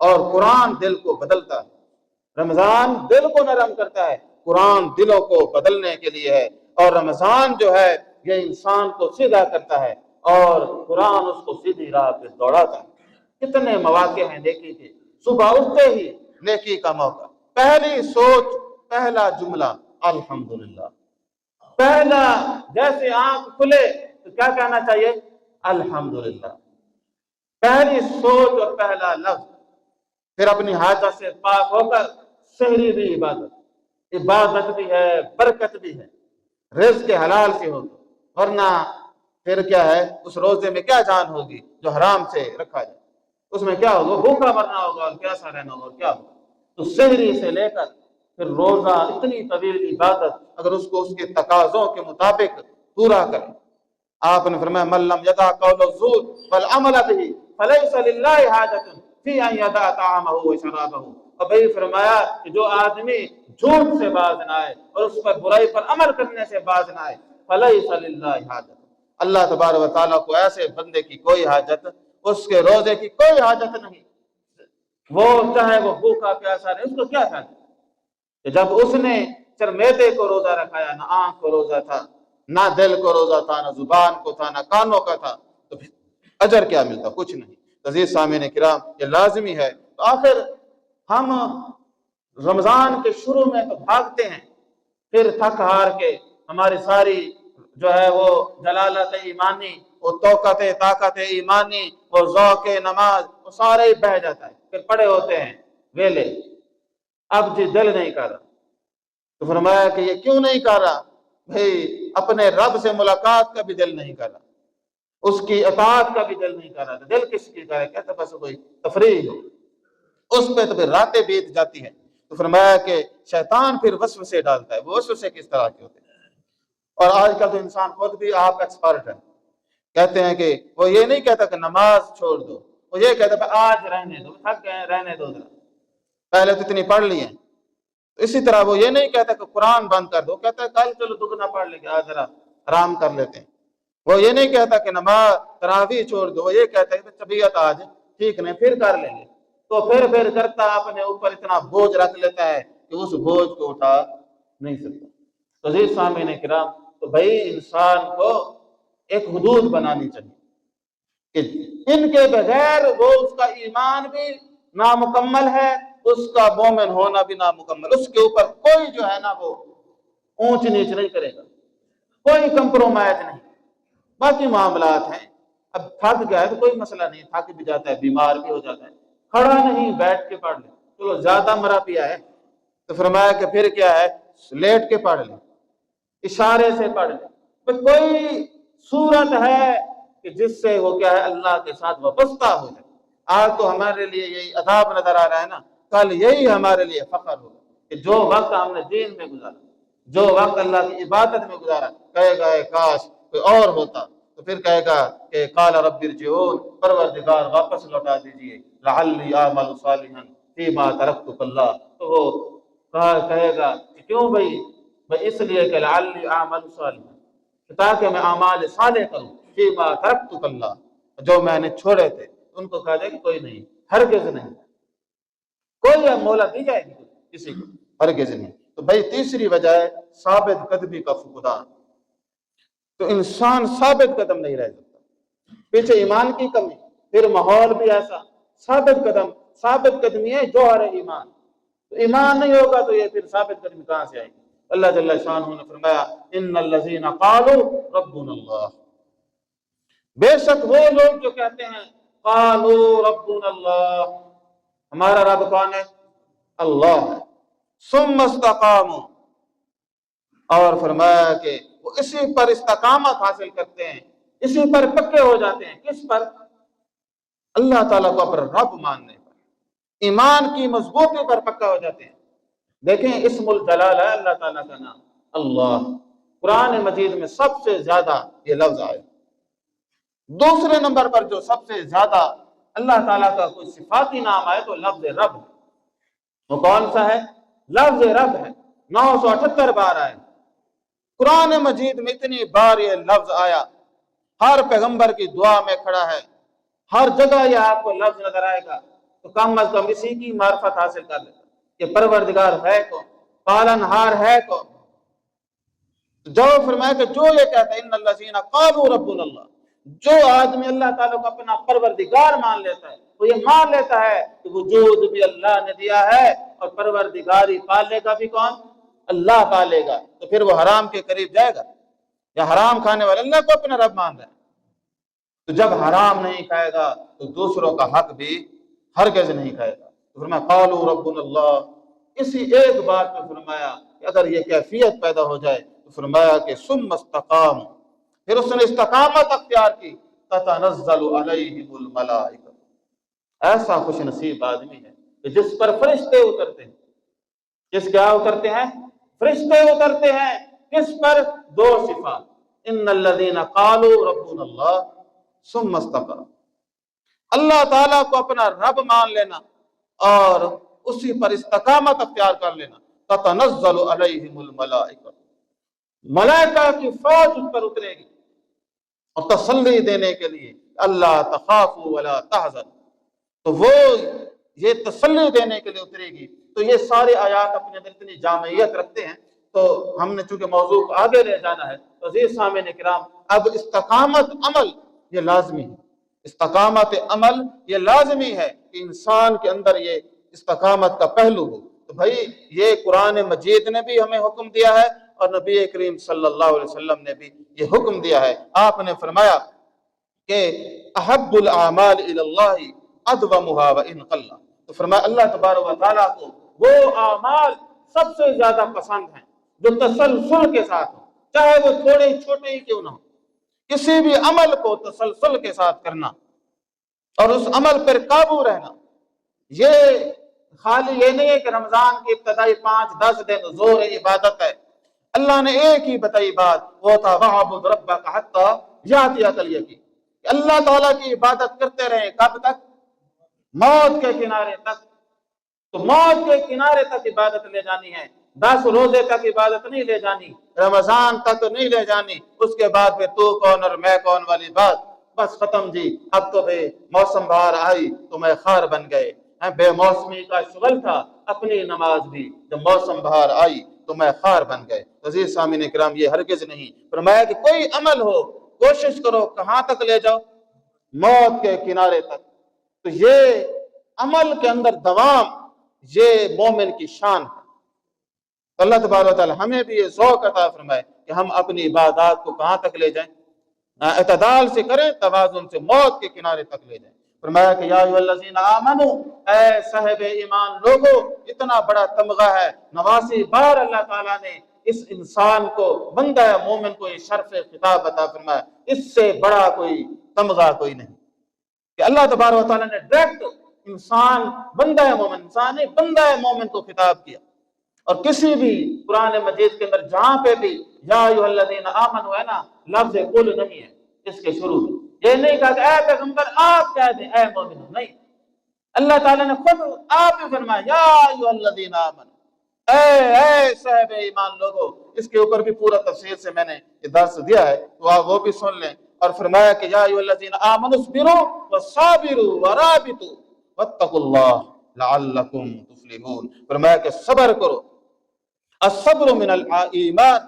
اور قرآن دل کو بدلتا ہے۔ رمضان دل کو نرم کرتا ہے، قرآن دلوں کو بدلنے کے لیے ہے، اور رمضان جو ہے یہ انسان کو سیدھا کرتا ہے اور قرآن اس کو سیدھی راہ پہ دوڑاتا ہے۔ کتنے مواقع ہیں نیکی کے، صبح اٹھتے ہی نیکی کا موقع، پہلی سوچ، پہلا جملہ الحمدللہ، پہلا جیسے آنکھ کھلے تو کیا کہنا چاہیے، الحمدللہ، پہلی سوچ اور پہلا لفظ۔ پھر اپنی حاجت سے پاک ہو کر سحری بھی عبادت بھی ہے، برکت بھی ہے، رزق حلال سے ہو، ورنہ پھر کیا ہے، اس روزے میں کیا جان ہوگی جو حرام سے رکھا جائے، اس میں کیا ہوگا، بھوکا مرنا ہوگا اور پیاسا رہنا ہوگا، کیا ہوگا۔ تو سحری سے لے کر پھر روزہ، اتنی طویل عبادت، اگر اس کو اس کے تقاضوں کے مطابق پورا کرے۔ آپ نے فرمایا من لم یدع قول الزور والعمل به فلیس للہ حاجۃ فی ان یدع طعامہ وشرابہ، اور بھائی فرمایا کہ جو آدمی جھوٹ سے باز نہ آئے اور اس پر برائی پر عمل کرنے سے باز نہ آئے، فلیس للہ حاجۃ، اللہ تبارک و تعالیٰ کو ایسے بندے کی کوئی حاجت، اس کے روزے کی کوئی حاجت نہیں، وہ چاہے وہ بھوکا پیاسا رہے، اس کو کیا حاجت۔ جب اس نے صرف معدے کو روزہ رکھایا، نہ آنکھ کو روزہ تھا، نہ دل کو روزہ تھا، نہ زبان کو تھا، نہ کانوں کا تھا، تو پھر اجر کیا ملتا، کچھ نہیں۔ عزیز سامعین کرام، یہ لازمی ہے۔ تو آخر ہم رمضان کے شروع میں تو بھاگتے ہیں، پھر تھک ہار کے ہماری ساری جو ہے وہ جلالت ایمانی، وہ توقت طاقت ایمانی، وہ ذوق نماز، وہ سارے ہی بہہ جاتا ہے، پھر پڑے ہوتے ہیں ویلے، اب جی دل نہیں کر رہا۔ تو فرمایا کہ یہ کیوں نہیں کر رہا، بھئی اپنے رب سے ملاقات کا بھی دل نہیں کر رہا، اس کی اطاعت کا بھی دل نہیں کر رہا، تو دل کس کی کرے، کہتا بس کوئی تفریح ہو، اس پہ تو پھر راتیں بیت جاتی ہیں۔ تو فرمایا کہ شیطان پھر وسوسے ڈالتا ہے، وہ وسوسے کس طرح کے ہوتے ہیں، اور آج کل تو انسان خود بھی آپ ایکسپرٹ ہے، کہتے ہیں کہ وہ یہ نہیں کہتا کہ نماز چھوڑ دو، وہ یہ کہتا ہے آج رہنے دو، تھک گئے رہنے دو ذرا، پہلے تو اتنی پڑھ لی ہیں۔ اسی طرح وہ یہ نہیں کہتا کہ قرآن بند کر دو، کہتا ہے کل چلو دگنا پڑھ لیں گے، آج ذرا آرام کر لیتے ہیں۔ وہ یہ نہیں کہتا کہ نماز تراویح چھوڑ دو، وہ یہ کہتا ہے کہ طبیعت آج ٹھیک نہیں، پھر کر لیں گے۔ تو پھر کرتا اپنے اوپر اتنا بوجھ رکھ لیتا ہے کہ اس بوجھ کو اٹھا نہیں سکتا۔ تو عزیز سامعین کرام، تو بھائی انسان کو ایک حدود بنانی چاہیے کہ ان کے بغیر وہ اس کا ایمان بھی نامکمل ہے، اس کا مومن ہونا بھی نامکمل، اس کے اوپر کوئی جو ہے نا وہ اونچ نیچ نہیں کرے گا، کوئی کمپرومائز نہیں۔ باقی معاملات ہیں، اب تھک گیا ہے تو کوئی مسئلہ نہیں، تھک بھی جاتا ہے، بیمار بھی ہو جاتا ہے، کھڑا نہیں بیٹھ کے پڑھ لے، چلو زیادہ مرا پیا ہے تو فرمایا کہ پھر کیا ہے، لیٹ کے پڑھ لے، اشارے سے پڑھ لے۔ تو کوئی صورت ہے کہ جس سے وہ کیا ہے اللہ کے ساتھ وابستہ ہو جائے۔ آج تو ہمارے لیے یہی عذاب نظر آ رہا ہے نا، کل یہی ہمارے لیے فخر ہوگا کہ جو وقت ہم نے دین میں گزارا، جو وقت اللہ کی عبادت میں گزارا، کہے گا کاش کوئی اور ہوتا، تو پھر کہے گا کہ قال رب ارجعون، پروردگار واپس لوٹا دیجئے، لعلی اعمل صالحا فیما ترکت کلا، تو وہ کہے گا کہ کیوں بھائی اس لیے کہ لعلی اعمل صالحا، تاکہ میں اعمال صالح کروں، فیما ترکت کلا، جو میں نے چھوڑے تھے۔ ان کو کہا جائے کہ کوئی نہیں، ہرگز نہیں، کوئی مہلت دی جائے گی کسی کو، ہرگز نہیں۔ تو بھائی تیسری وجہ ہے ثابت قدمی کا فقدان، تو انسان ثابت قدم نہیں رہ سکتا، پیچھے ایمان کی کمی، پھر ماحول بھی ایسا، ثابت قدمی ہے جوہر ایمان، تو ایمان نہیں ہوگا تو یہ پھر ثابت قدمی کہاں سے آئے گی؟ اللہ جل شانہ نے فرمایا ان الذین قالوا ربنا اللہ، بے شک وہ لوگ جو کہتے ہیں قالوا ربنا اللہ، ہمارا رب کون ہے؟ اللہ ہے، ثم استقاموا، اور فرمایا کہ وہ اسی پر استقامت حاصل کرتے ہیں، اسی پر پکے ہو جاتے ہیں، کس پر؟ اللہ تعالیٰ کو اپنا رب ماننے پر، ایمان کی مضبوطی پر پکا ہو جاتے ہیں۔ دیکھیں اسم الجلال ہے اللہ تعالیٰ کا نام اللہ، قرآن مجید میں سب سے زیادہ یہ لفظ آیا۔ دوسرے نمبر پر جو سب سے زیادہ اللہ تعالیٰ کا کوئی صفاتی نام آئے تو لفظ رب، وہ کون سا ہے؟ لفظ رب ہے، 978 بار آئے قرآن مجید میں، اتنی بار یہ لفظ آیا، ہر پیغمبر کی دعا میں کھڑا ہے، ہر جگہ یہ آپ کو لفظ نظر آئے گا، تو کم از کم اسی کی معرفت حاصل کر لیتا کہ پروردگار ہے کون، پالن ہار ہے کون۔ جو فرمایا کہ جو یہ کہتا ہے ان الذین قالوا ربنا اللہ، جو آدمی اللہ تعالیٰ کو اپنا پروردگار مان لیتا ہے، وہ یہ مان لیتا ہے کہ وجود بھی اللہ نے دیا ہے اور پروردگاری پالے گا بھی کون؟ اللہ پالے گا، تو پھر وہ حرام کے قریب جائے گا؟ یا حرام کھانے والے اللہ کو اپنا رب مان رہا ہے، تو جب حرام نہیں کھائے گا تو دوسروں کا حق بھی ہرگز نہیں کھائے گا۔ تو فرمایا قالوا ربنا اللہ، اسی ایک بات پہ فرمایا کہ اگر یہ کیفیت پیدا ہو جائے تو فرمایا کہ ثم استقاموا، پھر اس نے استقامت اختیار کی، تتنزل علیہم الملائکہ، ایسا خوش نصیب آدمی ہے کہ جس پر فرشتے اترتے ہیں۔ کس کیا اترتے ہیں؟ فرشتے اترتے ہیں، کس پر؟ دو صفات، ان الذین قالوا ربنا اللہ ثم استقاموا، اللہ تعالیٰ کو اپنا رب مان لینا اور اسی پر استقامت اختیار کر لینا، تتنزل علیہم الملائکہ، ملائکہ کی فوج اس پر اترے گی اور تسلی دینے کے لیے اللہ تخافوا ولا تحزنوا، تو وہ یہ تسلی دینے کے لیے اترے گی۔ تو یہ سارے آیات اپنے اندر اتنی جامعیت رکھتے ہیں، تو ہم نے چونکہ موضوع کو آگے لے جانا ہے تو عزیز سامعین کرام، اب استقامت عمل یہ لازمی ہے، استقامت عمل یہ لازمی ہے کہ انسان کے اندر یہ استقامت کا پہلو ہو۔ تو بھائی یہ قرآن مجید نے بھی ہمیں حکم دیا ہے اور نبی کریم صلی اللہ علیہ وسلم نے بھی یہ حکم دیا ہے۔ آپ نے فرمایا کہ احب الاعمال الی اللہ ادومھا وان قل، تو فرمایا اللہ تبارک و تعالیٰ کو وہ اعمال سب سے زیادہ پسند ہیں جو تسلسل کے ساتھ ہوں، چاہے وہ تھوڑے چھوٹے ہی کیوں نہ ہو۔ کسی بھی عمل کو تسلسل کے ساتھ کرنا اور اس عمل پر قابو رہنا، یہ خالی یہ نہیں ہے کہ رمضان کی ابتدائی 5-10 دن زور عبادت ہے۔ اللہ نے ایک ہی بتائی بات، وہ تھا وَاعْبُدْ رَبَّكَ حَتَّى يَأْتِيَكَ الْيَقِينُ، کہ اللہ تعالیٰ کی عبادت کرتے رہیں. کب تک؟ موت کے کنارے تک. تو موت کے کنارے تک عبادت لے جانی ہے. 10 روزے تک عبادت نہیں لے جانی, رمضان تک نہیں لے جانی. اس کے بعد پھر تو کون اور میں کون والی بات بس ختم جی. اب تو بھئی موسم بہار آئی تو میں خار بن گئے. بے موسمی کا شغل تھا اپنی نماز بھی, جب موسم بہار آئی تو میں خار بن گئے. عزیز سامعین کرام, یہ ہرگز نہیں. فرمایا کہ کوئی عمل ہو کوشش کرو کہاں تک لے جاؤ؟ موت کے کنارے تک. تو یہ عمل کے اندر دوام, یہ مومن کی شان ہے. اللہ تبارک و تعالی ہمیں بھی یہ ذوق عطا فرمائے کہ ہم اپنی عبادات کو کہاں تک لے جائیں؟ اعتدال سے کریں, توازن سے, موت کے کنارے تک لے جائیں. فرمایا کہ یا ایھا الذین آمنو, اے صاحب ایمان لوگو, اتنا بڑا تمغہ ہے. 89 بار اللہ تعالیٰ نے اس انسان کو, بندہ مومن کو, یہ شرف خطاب عطا فرمایا. اس سے بڑا کوئی تمغہ کوئی نہیں کہ اللہ تبارک و تعالیٰ نے ڈائریکٹ انسان, بندہ مومن, انسان نے بندہ مومن کو خطاب کیا. اور کسی بھی قرآن مجید کے اندر جہاں پہ بھی یا ایھا الذین آمنو ہے نا, لفظ قل نہیں ہے اس کے شروع میں. یہ نہیں کہا کہ اے پیغمبر آپ کہہ دیں اے مومنو, نہیں. اللہ تعالیٰ نے خود آپ ہی فرمایا یا ایھا الذین آمنو, اے صاحب ایمان لوگو. اس کے اوپر بھی پورا تفصیل سے میں نے یہ درس دیا ہے, تو آپ وہ بھی سن لیں. اور فرمایا کہ یا ایھا الذین آمنوا اصبروا وصابروا ورابطوا واتقوا اللہ لعلکم تفلحون. فرمایا کہ صبر کرو, الصبر من الایمان,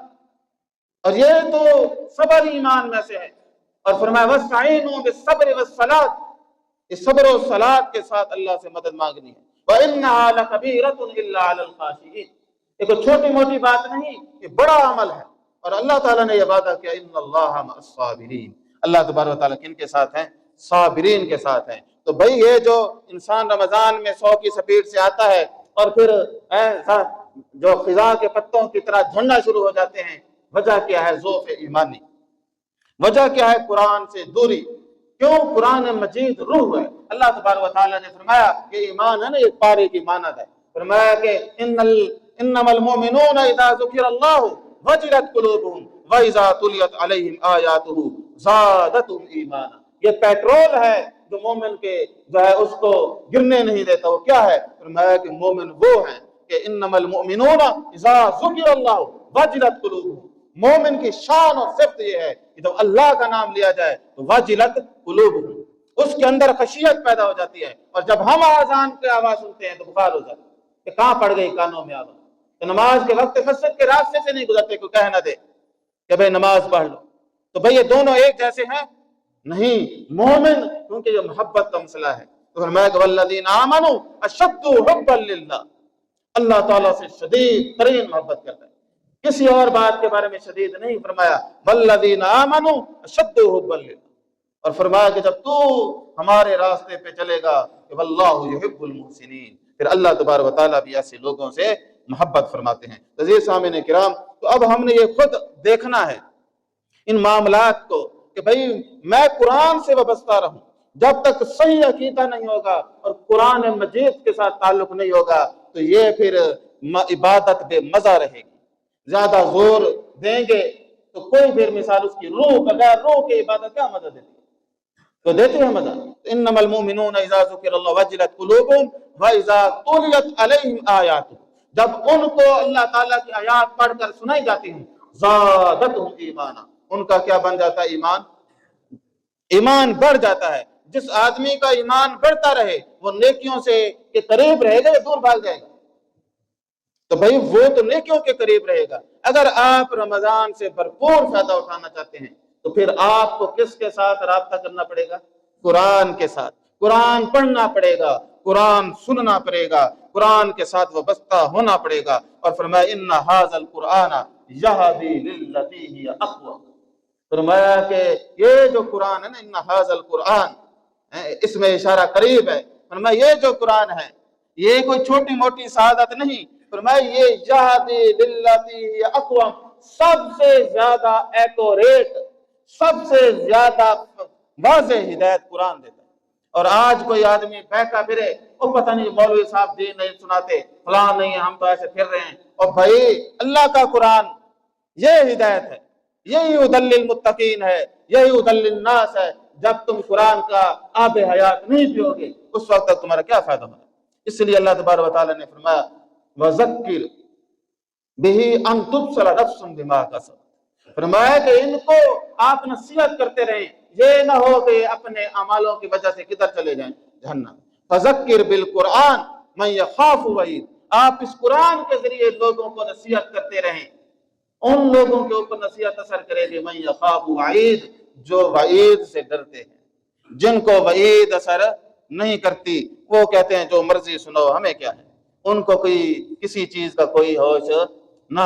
اور یہ تو صبر ایمان میں سے ہے. اور فرمایا واستعینوا بالصبر والصلاۃ, اس صبر و صلاۃ کے ساتھ اللہ سے مدد مانگنی ہے. وانھا لکبیرۃ الا علی الخاشعین, یہ کوئی چھوٹی موٹی بات نہیں, یہ بڑا عمل ہے. اور اللہ تعالیٰ نے یہ وعدہ کیا ان اللہ مع الصابرین, اللہ تبارک و تعالیٰ کن کے ساتھ ہیں؟ صابرین کے ساتھ ہیں. تو بھئی یہ جو انسان رمضان میں 100 کی سپیڈ سے آتا ہے اور پھر جو خزاں کے پتوں کی طرح جھڑنا شروع ہو جاتے ہیں, وجہ کیا ہے؟ ضعف ایمانی. وجہ کیا ہے؟ قرآن سے دوری. کیوں؟ قرآن مجید روح ہے. اللہ تبارک و تعالیٰ نے فرمایا کہ ایمان ہے نا, ایک پارے کی مانند ہے. فرمایا کہ انما المؤمنون اذا ذکر اللہ وجلت قلوبہم واذا تلیت علیہم آیاتہ زادتہم ایمانا. یہ پیٹرول ہے جو مومن کے جو ہے اس کو گرنے نہیں دیتا. وہ کیا ہے؟ فرمایا کہ مومن وہ ہیں کہ انما المؤمنون اذا ذکر اللہ وجلت قلوبہم. مومن کی شان اور صفت یہ ہے کہ جب اللہ کا نام لیا جائے تو وجلت قلوبہم, اس کے اندر خشیت پیدا ہو جاتی ہے. اور جب ہم اذان کی آواز سنتے ہیں تو بخار ہو جاتا ہے کہ کہاں پڑ گئی کانوں میں آواز. تو نماز کے وقت مسجد کے راستے سے نہیں گزرتے, کوئی کہہ نہ دے کہ بھئی نماز پڑھ لو. تو بھئی یہ دونوں ایک جیسے ہیں؟ نہیں. مومن کیونکہ یہ محبت کا مسئلہ ہے. تو فرمایا کہ والذین آمنوا اشد حبا للہ, اللہ تعالیٰ سے شدید ترین محبت کرتا ہے. کسی اور بات کے بارے میں شدید نہیں فرمایا. والذین آمنوا اشد حبا للہ. اور فرمایا کہ جب تو ہمارے راستے پہ چلے گا کہ واللہ یحب المحسنین, پھر اللہ تبارک و تعالیٰ بھی ایسے لوگوں سے محبت فرماتے ہیں. عزیز سامعین کرام, تو اب ہم نے یہ خود دیکھنا ہے ان معاملات کو کہ بھئی میں قرآن سے وابستہ رہوں. جب تک صحیح عقیدہ نہیں ہوگا اور قرآن مجید کے ساتھ تعلق نہیں ہوگا تو یہ پھر عبادت بے مزہ رہے گی. زیادہ زور دیں گے تو کوئی پھر مثال اس کی روح, بغیر روح کے عبادت کیا مزہ دیتی ہے؟ تو دیتے ہیں مزہ. انما المؤمنون اذا ذکر اللہ وجلت قلوبہم واذا تلیت علیہم آیاتہ, جب ان کو اللہ تعالیٰ کی آیات پڑھ کر سنائی جاتی ہیں زادتہم ایمانا, ان کا کیا بن جاتا ہے؟ ایمان. ایمان بڑھ جاتا ہے. جس آدمی کا ایمان بڑھتا رہے وہ نیکیوں سے کے قریب رہے گا یا دور بھاگ جائے گا؟ تو بھئی وہ تو نیکیوں کے قریب رہے گا. اگر آپ رمضان سے بھرپور فائدہ اٹھانا چاہتے ہیں تو پھر آپ کو کس کے ساتھ رابطہ کرنا پڑے گا؟ قرآن کے ساتھ. قرآن پڑھنا پڑے گا, قرآن سننا پڑے گا, قرآن کے ساتھ وابستہ ہونا پڑے گا. اور فرمایا ان ھذا القرآن یہدی للتی ہی اقوم. فرمایا کہ یہ جو قرآن ہے نا, ان ھذا القرآن, اس میں اشارہ قریب ہے. فرمایا یہ جو قرآن ہے یہ کوئی چھوٹی موٹی سعادت نہیں. فرمایا یہ یہدی للتی ہی اقوم, سب سے زیادہ ایکوریٹ, سب سے زیادہ واضح ہدایت قرآن دیتا ہے. اور آج کوئی آدمی بہکا پھرے, وہ پتہ نہیں مولوی صاحب دین نہیں سناتے, فلاں نہیں, ہم تو ایسے پھر رہے ہیں. اور بھائی اللہ کا قرآن یہ ہدایت ہے, یہی ہدی للمتقین ہے, یہی ہدی للناس ہے, جب تم قرآن کا آب حیات نہیں پیو گے اس وقت تک تمہارا کیا فائدہ ہوگا؟ اس لیے اللہ تبارک و تعالیٰ نے فرمایا وَذَكِّرْ بِهِ أَن تُبْصَرَ نَفْسٌ بِمَا كَسَبَتْ، فرمایا کہ ان کو آپ نصیحت کرتے رہیں، یہ نہ ہو کہ اپنے اعمالوں کی وجہ سے کدھر چلے جائیں، جہنم۔ فَذَكِّرْ بِالْقُرْآنِ مَن يَخَافُ وَعِيدِ، آپ اس قرآن کے ذریعے لوگوں کو نصیحت کرتے رہیں، ان لوگوں کے اوپر نصیحت اثر کرے گی من یخاف وعید، جو وعید سے ڈرتے ہیں۔ جن کو وعید اثر نہیں کرتی وہ کہتے ہیں جو مرضی سنو ہمیں کیا ہے، ان کو کوئی کسی چیز کا کوئی ہوش نہ،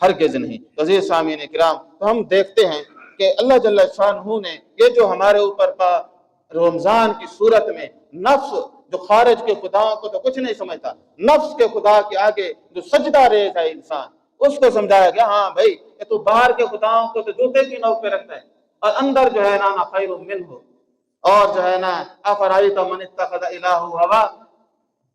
ہرگز نہیں۔ عزیز سامعین کرام، تو ہم دیکھتے ہیں کہ اللہ جل شانہ نے یہ جو ہمارے اوپر رمضان کی صورت میں نفس جو خارج کے خداؤں کو تو کچھ نہیں سمجھتا، نفس کے خدا کے آگے جو سجدہ ریز ہے انسان، اس کو سمجھایا گیا ہاں بھائی کہ تو باہر کے خداؤں کو تو جوتے کی نوک پہ رکھتا ہے اور اندر جو ہے نا خیر منہ، اور جو ہے نا افرائیت من اتخذ الہ ہوا،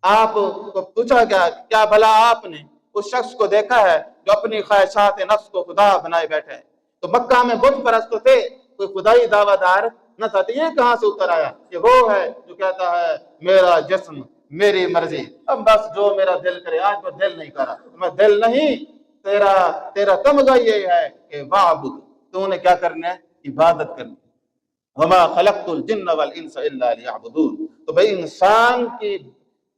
آپ کو پوچھا گیا کیا بھلا آپ نے اس شخص کو دیکھا ہے جو اپنی خواہشات نفس کو خدا بنائے بیٹھے ہے؟ تو مکہ میں بت پرست تو تھے، کوئی خدائی دعویٰ دار نہ تھا، یہ کہاں سے اتر آیا کہ وہ ہے جو کہتا ہے میرا جسم میری مرضی، اب بس جو میرا دل کرے، آج وہ دل نہیں کرا، میں دل نہیں، تیرا تمغہ یہ ہے کہ وعبد، تو نے کیا کرنا ہے؟ عبادت کرنی۔ وما خلقت الجن والانس الا ليعبدون، تو بھئی انسان کی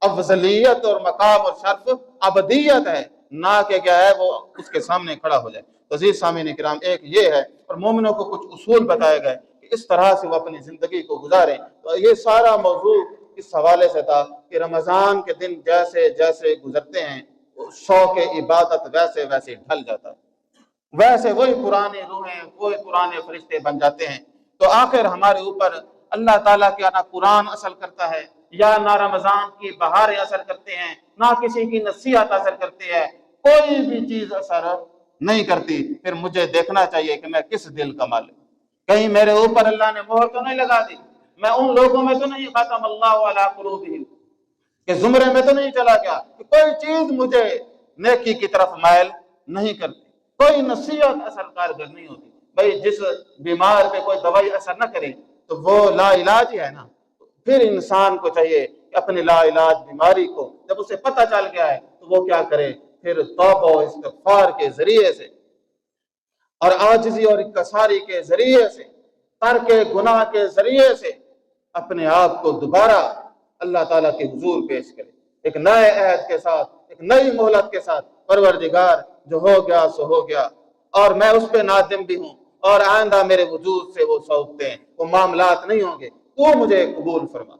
افضلیت اور مقام اور شرف عبدیت ہے، نہ کہ کیا ہے وہ اس کے سامنے کھڑا ہو جائے۔ تو عزیز سامعین کرام، ایک یہ ہے، اور مومنوں کو کچھ اصول بتائے گئے کہ اس طرح سے وہ اپنی زندگی کو گزاریں۔ تو یہ سارا موضوع اس حوالے سے تھا کہ رمضان کے دن جیسے جیسے گزرتے ہیں شوق عبادت ویسے ویسے ڈھل جاتا ہے، ویسے وہی پرانے روحیں وہی پرانے فرشتے بن جاتے ہیں۔ تو آخر ہمارے اوپر اللہ تعالیٰ کیا نہ قرآن اثر کرتا ہے، یا نہ رمضان کی بہاریں اثر کرتے ہیں، نہ کسی کی نصیحت اثر کرتی ہے، کوئی بھی چیز اثر نہیں کرتی، پھر مجھے دیکھنا چاہیے کہ میں کس دل کا مالک، کہیں میرے اوپر اللہ نے مہر تو نہیں لگا دی، میں ان لوگوں میں تو نہیں ختم اللہ علی قلوبہم کہ زمرے میں تو نہیں چلا گیا، کہ کوئی چیز مجھے نیکی کی طرف مائل نہیں کرتی، کوئی نصیحت اثر کارگر نہیں ہوتی۔ بھئی جس بیمار پہ کوئی دوائی اثر نہ کرے تو وہ لا علاج ہی ہے نا۔ پھر انسان کو چاہیے کہ اپنی لا علاج بیماری کو جب اسے پتہ چل گیا ہے تو وہ کیا کرے، پھر توبہ و استغفار کے ذریعے سے اور عاجزی اور انکساری کے ذریعے سے، ترک گناہ کے ذریعے سے اپنے آپ کو دوبارہ اللہ تعالیٰ کے حضور پیش کرے، ایک نئے عہد کے ساتھ، ایک نئی مہلت کے ساتھ، پروردگار جو ہو گیا سو ہو گیا، اور میں اس پہ نادم بھی ہوں، اور آئندہ میرے وجود سے وہ سوکھتے ہیں، وہ معاملات نہیں ہوں گے، تو مجھے قبول فرما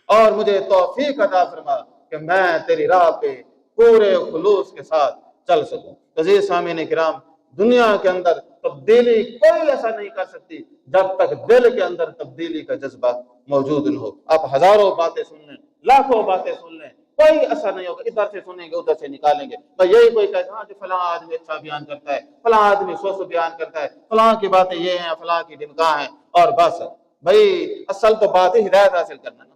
اور مجھے توفیق عطا فرما کہ میں تیری راہ پہ پورے خلوص کے ساتھ چل سکوں۔ عزیز سامعین کرام، دنیا کے اندر تبدیلی کوئی ایسا نہیں کر سکتی جب تک دل کے اندر تبدیلی کا جذبہ موجود نہ ہو۔ آپ ہزاروں باتیں سن لیں، لاکھوں باتیں سن لیں، کوئی اثر نہیں ہوگا، ادھر سے سنیں گے ادھر سے نکالیں گے، بس یہی کوئی کہتا ہے جو فلاں آدمی اچھا بیان کرتا ہے، فلاں آدمی سو بیان کرتا ہے، فلاں کی باتیں یہ ہیں، فلاں کی ڈنگاہ ہیں، اور بس بھئی اصل تو بات ہے ہدایت حاصل کرنا نا۔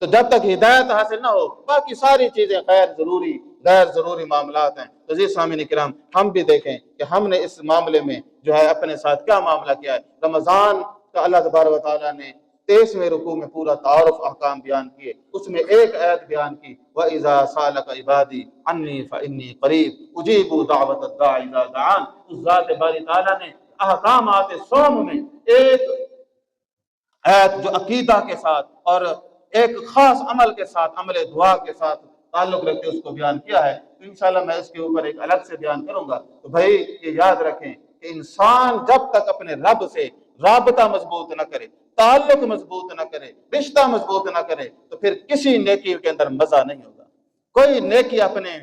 تو جب تک ہدایت حاصل نہ ہو باقی ساری چیزیں غیر ضروری غیر ضروری معاملات ہیں۔ عزیز سامعین کرام، ہم بھی دیکھیں کہ ہم نے اس معاملے میں جو ہے اپنے ساتھ کیا معاملہ کیا ہے۔ رمضان کا اللہ تبارک و تعالیٰ نے 23ویں رکوع میں پورا تعارف احکام بیان کیے، اس میں ایک آیت بیان کی وَإِذَا سَأَلَكَ عِبَادِي عَنِّي فَإِنِّي قَرِيبٌ أُجِيبُ دَعْوَةَ الدَّاعِ إِذَا دَعَانِ۔ اس ذات باری تعالیٰ نے احکامات صوم میں ایک آیت جو عقیدہ کے ساتھ اور ایک خاص عمل کے ساتھ، عمل دعا کے ساتھ تعلق رکھتے اس کو بیان کیا ہے۔ تو انشاءاللہ میں اس کے اوپر ایک الگ سے بیان کروں گا۔ تو بھائی یہ یاد رکھیں کہ انسان جب تک اپنے رب سے رابطہ مضبوط نہ کرے، تعلق مضبوط نہ کرے، رشتہ مضبوط نہ کرے، تو پھر کسی نیکی کے اندر مزہ نہیں ہوگا، کوئی نیکی اپنے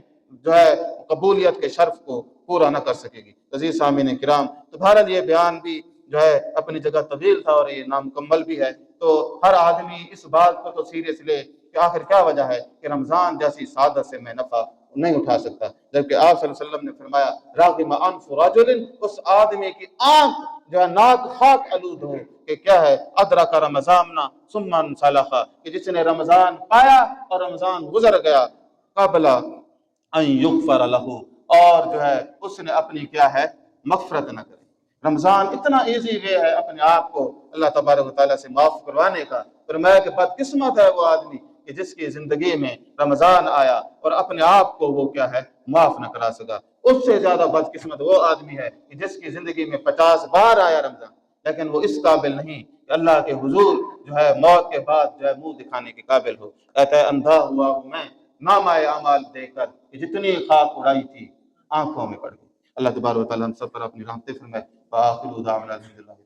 جو ہے قبولیت کے شرف کو پورا نہ کر سکے گی۔ عزیز سامعین کرام، تو بہرحال یہ بیان بھی جو ہے اپنی جگہ طویل تھا اور یہ نامکمل بھی ہے، تو ہر آدمی اس بات کو تو سیریس لے کہ آخر کیا وجہ ہے کہ رمضان جیسی سعادت سے میں نفع نہیں اٹھا سکتا، جبکہ آپ صلی اللہ علیہ وسلم نے فرمایا راغم انف رجل، اس آدمی کی آنکھ جو ہے ناک خاک آلود ہو کہ کیا ہے ادرک رمضان ثم انسلخ، کہ جس نے رمضان پایا اور رمضان گزر گیا قبل ان یغفر له، اور جو ہے اس نے اپنی کیا ہے مغفرت نہ کرے۔ رمضان اتنا ایزی وے ہے اپنے آپ کو اللہ تبارک و تعالیٰ سے معاف کروانے کا۔ فرمایا کہ بدقسمت ہے وہ آدمی کہ جس کی زندگی میں رمضان آیا اور اپنے آپ کو وہ کیا ہے معاف نہ کرا سکا۔ اس سے زیادہ بدقسمت وہ آدمی ہے کہ جس کی زندگی میں 50 بار آیا رمضان، لیکن وہ اس قابل نہیں کہ اللہ کے حضور جو ہے موت کے بعد جو ہے منہ دکھانے کے قابل ہو۔ کہتا ہے اندھا ہوا ہوں میں نامہ اعمال دے کر کہ جتنی خاک اڑائی تھی آنکھوں میں پڑ گئی۔ اللہ تبارک و تعالیٰ ہم سب پر اپنی رحمت فرمائے۔ وآخر دعوانا الحمد للہ۔